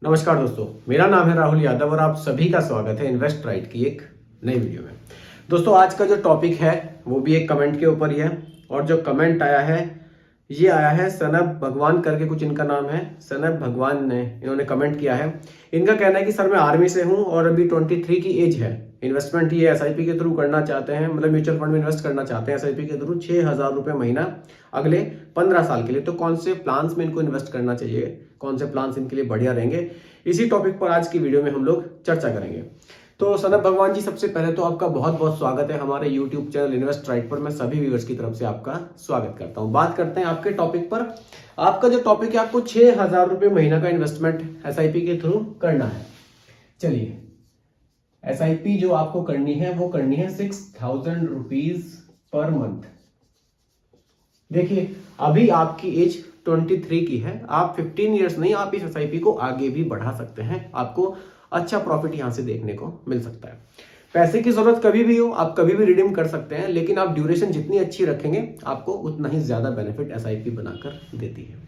नमस्कार दोस्तों, मेरा नाम है राहुल यादव और आप सभी का स्वागत है इन्वेस्ट राइट की एक नई वीडियो में। दोस्तों, आज का जो टॉपिक है वो भी एक कमेंट के ऊपर ही है और जो कमेंट आया है ये आया है सनब भगवान करके, कुछ इनका नाम है, सनब भगवान ने इन्होंने कमेंट किया है। इनका कहना है कि सर मैं आर्मी से हूं और अभी 23 की एज है। इन्वेस्टमेंट ये एसआईपी के थ्रू करना चाहते हैं, मतलब म्यूचुअल फंड में इन्वेस्ट करना चाहते हैं एसआईपी के थ्रू 6,000 रुपये महीना अगले 15 साल के लिए। तो कौन से प्लान्स में इनको इन्वेस्ट करना चाहिए, कौन से प्लान्स इनके लिए बढ़िया रहेंगे, इसी टॉपिक पर आज की वीडियो में हम लोग चर्चा करेंगे। तो सनब भगवान जी, सबसे पहले तो आपका बहुत बहुत स्वागत है हमारे यूट्यूब चैनल इन्वेस्ट राइट पर। मैं सभी व्यूअर्स की तरफ से आपका स्वागत करता हूं। बात करते हैं आपके टॉपिक पर। आपका जो टॉपिक है, आपको 6,000 रुपये महीना का इन्वेस्टमेंट एसआईपी के थ्रू करना है। चलिए, एसआईपी जो आपको करनी है वो करनी है 6,000 रुपीज पर मंथ। देखिए, अभी आपकी एज 23 की है, आप 15 ईयर्स नहीं, आप इस एसआईपी को आगे भी बढ़ा सकते हैं। आपको अच्छा प्रॉफिट यहां से देखने को मिल सकता है। पैसे की जरूरत कभी भी हो, आप कभी भी रिडीम कर सकते हैं, लेकिन आप ड्यूरेशन जितनी अच्छी रखेंगे आपको उतना ही ज्यादा बेनिफिट एसआईपी बनाकर देती है।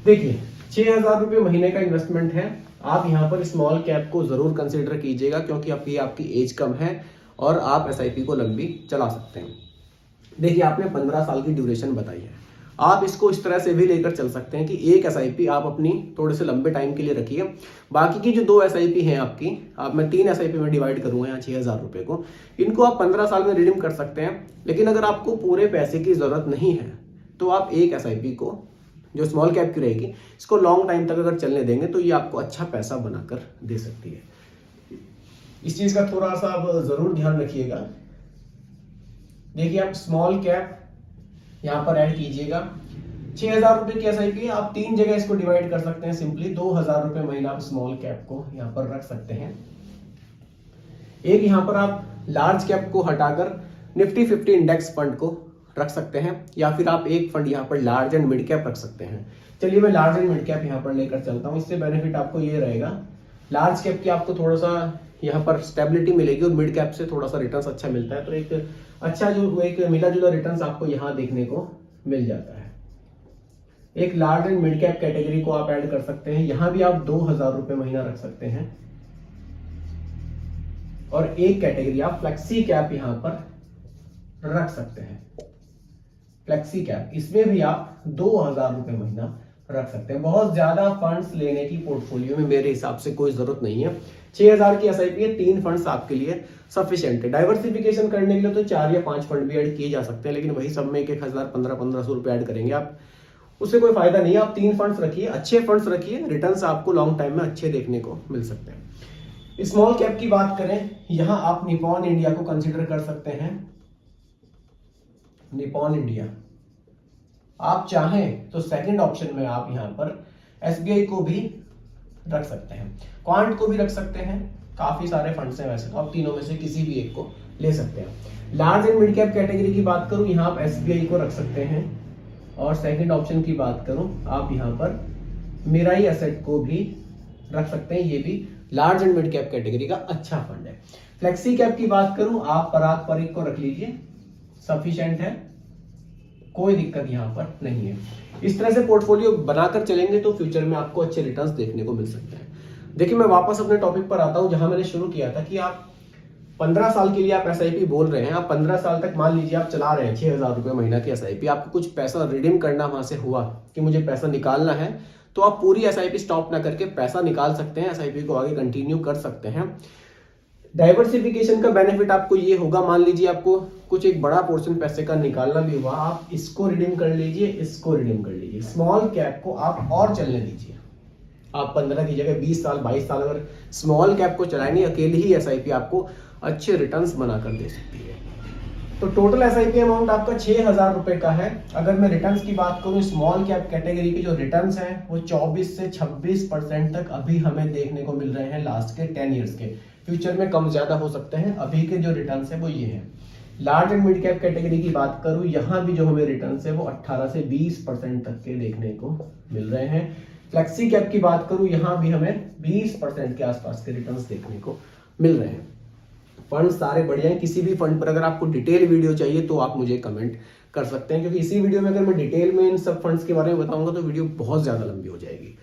देखिए, 6,000 रुपये महीने का इन्वेस्टमेंट है। आप यहाँ पर स्मॉल कैप को जरूर कंसिडर कीजिएगा, क्योंकि आपकी एज कम है और आप एसआईपी को लंबी चला सकते हैं। देखिए, आपने 15 साल की ड्यूरेशन बताई है, आप इसको इस तरह से भी लेकर चल सकते हैं कि एक एसआईपी आप अपनी थोड़े से लंबे टाइम के लिए रखिए, बाकी की जो 2 एसआईपी हैं आपकी, मैं 3 एसआईपी में डिवाइड करूंगा यहाँ 6,000 रुपये को, इनको आप 15 साल में रिडीम कर सकते हैं। लेकिन अगर आपको पूरे पैसे की जरूरत नहीं है तो आप एक एसआईपी को, जो स्मॉल कैप की रहेगी, इसको लॉन्ग टाइम तक अगर चलने देंगे तो ये आपको अच्छा पैसा बनाकर दे सकती है। इस चीज का थोड़ा सा आप जरूर ध्यान रखिएगा। देखिए, आप स्मॉल कैप यहां पर ऐड कीजिएगा। 6,000 रुपए की एसआईपी, आप 3 जगह इसको डिवाइड कर सकते हैं। सिंपली 2,000 रुपए महीना आप स्मॉल कैप को यहां पर रख सकते हैं। एक यहां पर आप लार्ज कैप को हटाकर निफ्टी 50 इंडेक्स फंड को रख सकते हैं, या फिर आप एक फंड यहां पर लार्ज एंड मिड कैप रख सकते हैं। चलिए, मैं लार्ज एंड मिड कैप यहां पर लेकर चलता हूं। इससे बेनिफिट आपको ये रहेगा, लार्ज कैप की आपको थोड़ा सा यहाँ पर स्टेबिलिटी मिलेगी और मिड कैप से थोड़ा सा रिटर्न्स अच्छा मिलता है। तो एक अच्छा जो एक मिला जुला रिटर्न्स आपको यहाँ देखने को मिल जाता है। एक large and mid cap category को आप ऐड कर सकते हैं, यहां भी आप 2,000 रुपए महीना रख सकते हैं। और एक कैटेगरी आप फ्लेक्सी कैप यहां पर रख सकते हैं। फ्लेक्सी कैप, इसमें भी आप 2,000 रुपए महीना रख सकते हैं। बहुत ज्यादा फंड्स लेने की पोर्टफोलियो में मेरे हिसाब से कोई जरूरत नहीं है। 6,000 की एसआईपी है, 3 फंड्स आपके लिए सफिशिएंट है। डाइवर्सिफिकेशन करने के लिए तो 4 या 5 फंड भी ऐड किए जा सकते हैं, लेकिन वही सब में 1,000 1500 रुपए ऐड करेंगे आप, उससे कोई फायदा नहीं है। आप 3 फंड्स रखिए, अच्छे फंड्स रखिए, रिटर्न्स आपको लॉन्ग टाइम में अच्छे देखने को मिल सकते हैं। स्मॉल कैप की बात करें, यहां आप निपॉन इंडिया को कंसिडर कर सकते हैं। निपॉन इंडिया, आप चाहें तो सेकंड ऑप्शन में आप यहां पर एसबीआई को भी रख सकते हैं, क्वांट को भी रख सकते हैं। काफी सारे फंड्स हैं वैसे तो, आप तीनों में से किसी भी एक को ले सकते हैं। Large and mid cap category की बात करूं, यहां आप एसबीआई को रख सकते हैं। और सेकंड ऑप्शन की बात करूं, आप यहां पर मिराई एसेट को भी रख सकते हैं। ये भी large and mid cap category का अच्छा फंड है। फ्लेक्सी कैप की बात करूं, आप पराग परिक को रख लीजिए, सफिशिएंट है, कोई दिक्कत यहां पर नहीं है। इस तरह से पोर्टफोलियो बनाकर चलेंगे तो फ्यूचर में आपको अच्छे रिटर्न्स देखने को मिल सकते हैं। देखिए, मैं वापस अपने टॉपिक पर आता हूं जहां मैंने शुरू किया था कि आप 15 साल के लिए आप एसआईपी बोल रहे हैं। आप 15 साल तक मान लीजिए आप चला रहे हैं 6,000 रुपये महीना की एसआईपी, आपको कुछ पैसा रिडीम करना वहां से हुआ कि मुझे पैसा निकालना है, तो आप पूरी एसआईपी स्टॉप ना करके पैसा निकाल सकते हैं, एसआईपी को आगे कंटिन्यू कर सकते हैं। डाइवर्सिफिकेशन का बेनिफिट आपको ये होगा, मान लीजिए आपको कुछ एक बड़ा पोर्शन पैसे का निकालना भी हुआ, आप इसको रिडीम कर लीजिए, इसको रिडीम कर लीजिए। स्मॉल कैप को आप और चलने दीजिए। आप 15 की जगह 20 साल 22 साल अगर स्मॉल कैप को चलाएंगे, अकेली ही एसआईपी आपको अच्छे रिटर्न्स बनाकर दे सकती है। तो टोटल एसआईपी अमाउंट आपका 6,000 रुपए का है। अगर मैं रिटर्न्स की बात करूं, स्मॉल कैप कैटेगरी के जो रिटर्न्स हैं वो 24 से 26% तक अभी हमें देखने को मिल रहे हैं लास्ट के 10 ईयर्स के। फ्यूचर में कम ज्यादा हो सकते हैं, अभी के जो रिटर्न्स है वो ये है। Large and mid cap category की बात करूं, यहां भी जो हमें रिटर्न्स है वो 18 से 20% तक के देखने को मिल रहे हैं। फ्लेक्सी कैप की बात करूं, यहां भी हमें 20% के आसपास के रिटर्न्स देखने को मिल रहे हैं। फंड सारे बढ़िया हैं। किसी भी फंड पर अगर आपको डिटेल वीडियो चाहिए तो आप मुझे कमेंट कर सकते हैं, क्योंकि इसी वीडियो में अगर मैं डिटेल में इन सब फंड्स के बारे में बताऊंगा तो वीडियो बहुत ज्यादा लंबी हो जाएगी।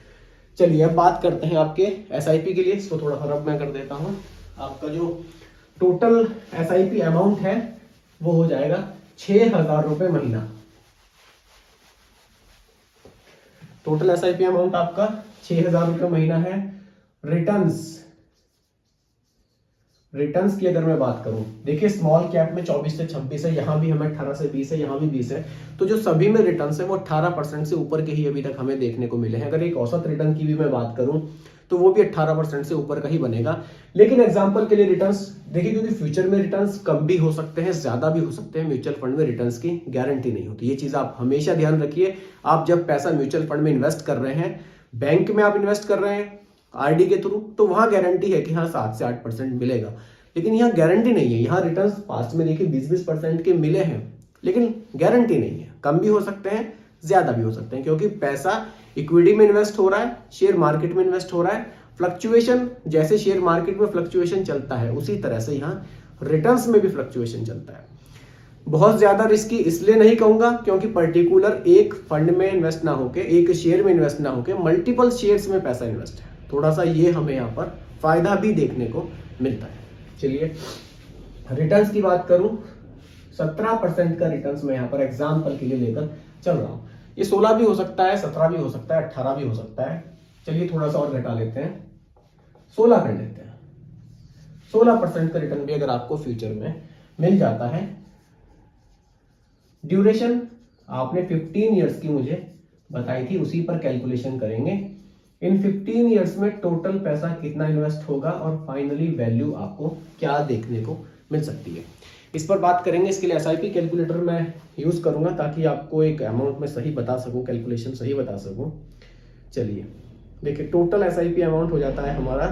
चलिए अब बात करते हैं आपके एसआईपी के लिए। इसको थोड़ा सा रब मैं कर देता हूं। आपका जो टोटल एसआईपी अमाउंट है वो हो जाएगा 6,000 रुपए महीना। टोटल एसआईपी अमाउंट आपका 6,000 रुपए महीना है। रिटर्न्स की अगर मैं बात करूं, देखिए स्मॉल कैप में 24 से 26 है, यहां भी हमें 18 से 20 है, यहां भी 20 है, तो जो सभी में रिटर्न्स है वो 18% से ऊपर के ही अभी तक हमें देखने को मिले हैं। अगर एक औसत रिटर्न की भी मैं बात करूं तो वो भी 18% से ऊपर का ही बनेगा। लेकिन एग्जांपल के लिए रिटर्न्स देखिए, क्योंकि फ्यूचर में रिटर्न्स कम भी हो सकते हैं, ज्यादा भी हो सकते हैं। म्यूचुअल फंड में रिटर्न्स की गारंटी नहीं होती, ये चीज आप हमेशा ध्यान रखिए। आप जब पैसा म्यूचुअल फंड में इन्वेस्ट कर रहे हैं, बैंक में आप इन्वेस्ट कर रहे हैं आरडी के थ्रू, तो वहां गारंटी है कि हाँ 7 से 8% मिलेगा। लेकिन यहाँ गारंटी नहीं है। यहाँ रिटर्न्स पास्ट में देखिए 20-20% के मिले हैं, लेकिन गारंटी नहीं है। कम भी हो सकते हैं, ज्यादा भी हो सकते हैं, क्योंकि पैसा इक्विटी में इन्वेस्ट हो रहा है, शेयर मार्केट में इन्वेस्ट हो रहा है। फ्लक्चुएशन, जैसे शेयर मार्केट में फ्लक्चुएशन चलता है उसी तरह से यहाँ रिटर्न्स में भी फ्लक्चुएशन चलता है। बहुत ज्यादा रिस्की इसलिए नहीं कहूंगा क्योंकि पर्टिकुलर एक फंड में इन्वेस्ट ना होके, एक शेयर में इन्वेस्ट ना होके मल्टीपल शेयर्स में पैसा इन्वेस्ट है। थोड़ा सा ये हमें यहाँ पर फायदा भी देखने को मिलता है। चलिए रिटर्न्स की बात करूं, 17% का रिटर्न्स मैं यहाँ पर एग्जाम्पल के लिए लेकर चल रहा हूं। ये 16 भी हो सकता है, 17 भी हो सकता है, 18 भी हो सकता है। चलिए थोड़ा सा और घटा लेते हैं, 16 कर लेते हैं। 16% का रिटर्न भी अगर आपको फ्यूचर में मिल जाता है। ड्यूरेशन आपने 15 ईयर्स की मुझे बताई थी, उसी पर कैलकुलेशन करेंगे। इन 15 ईयर्स में टोटल पैसा कितना इन्वेस्ट होगा और फाइनली वैल्यू आपको क्या देखने को मिल सकती है, इस पर बात करेंगे। इसके लिए एसआईपी कैलकुलेटर मैं यूज करूंगा ताकि आपको एक अमाउंट में सही बता सकूं, कैलकुलेशन सही बता सकूं। चलिए देखिए, टोटल एसआईपी अमाउंट हो जाता है हमारा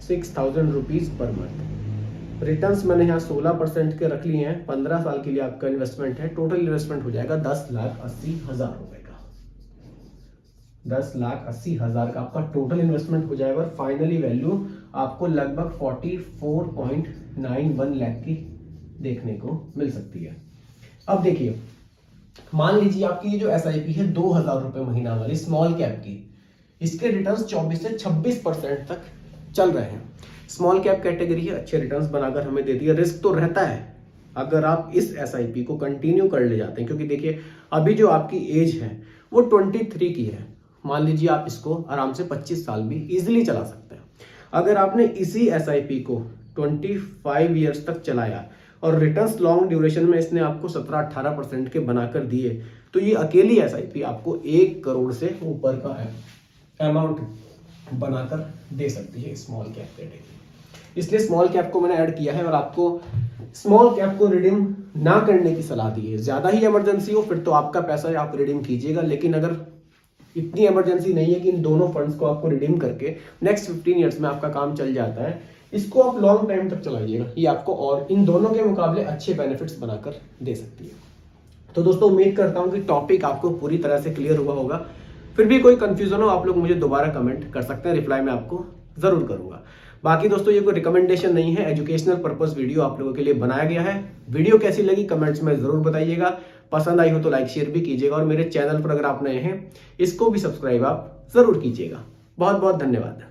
6,000 रुपीज पर मंथ। रिटर्न्स मैंने यहाँ 16% के रख लिए हैं। 15 साल के लिए आपका इन्वेस्टमेंट है। टोटल इन्वेस्टमेंट हो जाएगा 10,80,000 रुपए का। 10,80,000 का आपका टोटल इन्वेस्टमेंट हो जाएगा और फाइनली वैल्यू आपको लगभग 44.91 लाख की देखने को मिल सकती है। अब देखिए, मान लीजिए आपकी ये जो एसआईपी है 2,000 रुपए महीना वाली स्मॉल कैप की, इसके रिटर्न्स 24 से 26% तक चल रहे हैं। स्मॉल कैप कैटेगरी है, अच्छे रिटर्न्स बनाकर हमें देती है। रिस्क तो रहता है अगर आप इस एसआईपी को कंटिन्यू कर ले जाते हैं, क्योंकि देखिए अभी जो आपकी एज है वो 23 की है। मान लीजिए आप इसको आराम से 25 साल भी इजीली चला सकते हैं। अगर आपने इसी एसआईपी को 25 ईयर्स तक चलाया और रिटर्न्स लॉन्ग ड्यूरेशन में इसने आपको 17-18% के बनाकर दिए, तो ये अकेली एसआईपी आपको 1 करोड़ से ऊपर का अमाउंट बनाकर दे सकती है स्मॉल कैप कैटेगरी। इसलिए स्मॉल कैप को मैंने ऐड किया है और आपको स्मॉल कैप को रिडीम ना करने की सलाह दी है। ज्यादा ही इमरजेंसी हो फिर तो आपका पैसा आप रिडीम कीजिएगा, लेकिन अगर इतनी इमरजेंसी नहीं है कि इन दोनों फंड्स को आपको रिडीम करके नेक्स्ट 15 ईयर्स में आपका काम चल जाता है, इसको आप लॉन्ग टाइम तक चलाइएगा। ये आपको और इन दोनों के मुकाबले अच्छे बेनिफिट्स बनाकर दे सकती है। तो दोस्तों उम्मीद करता हूं कि टॉपिक आपको पूरी तरह से क्लियर हुआ होगा। फिर भी कोई कंफ्यूजन हो आप लोग मुझे दोबारा कमेंट कर सकते हैं, रिप्लाई मैं आपको जरूर करूंगा। बाकी दोस्तों ये कोई रिकमेंडेशन नहीं है, एजुकेशनल पर्पस वीडियो आप लोगों के लिए बनाया गया है। वीडियो कैसी लगी कमेंट्स में जरूर बताइएगा। पसंद आई हो तो लाइक शेयर भी कीजिएगा और मेरे चैनल पर अगर आप नए हैं इसको भी सब्सक्राइब आप जरूर कीजिएगा। बहुत बहुत धन्यवाद।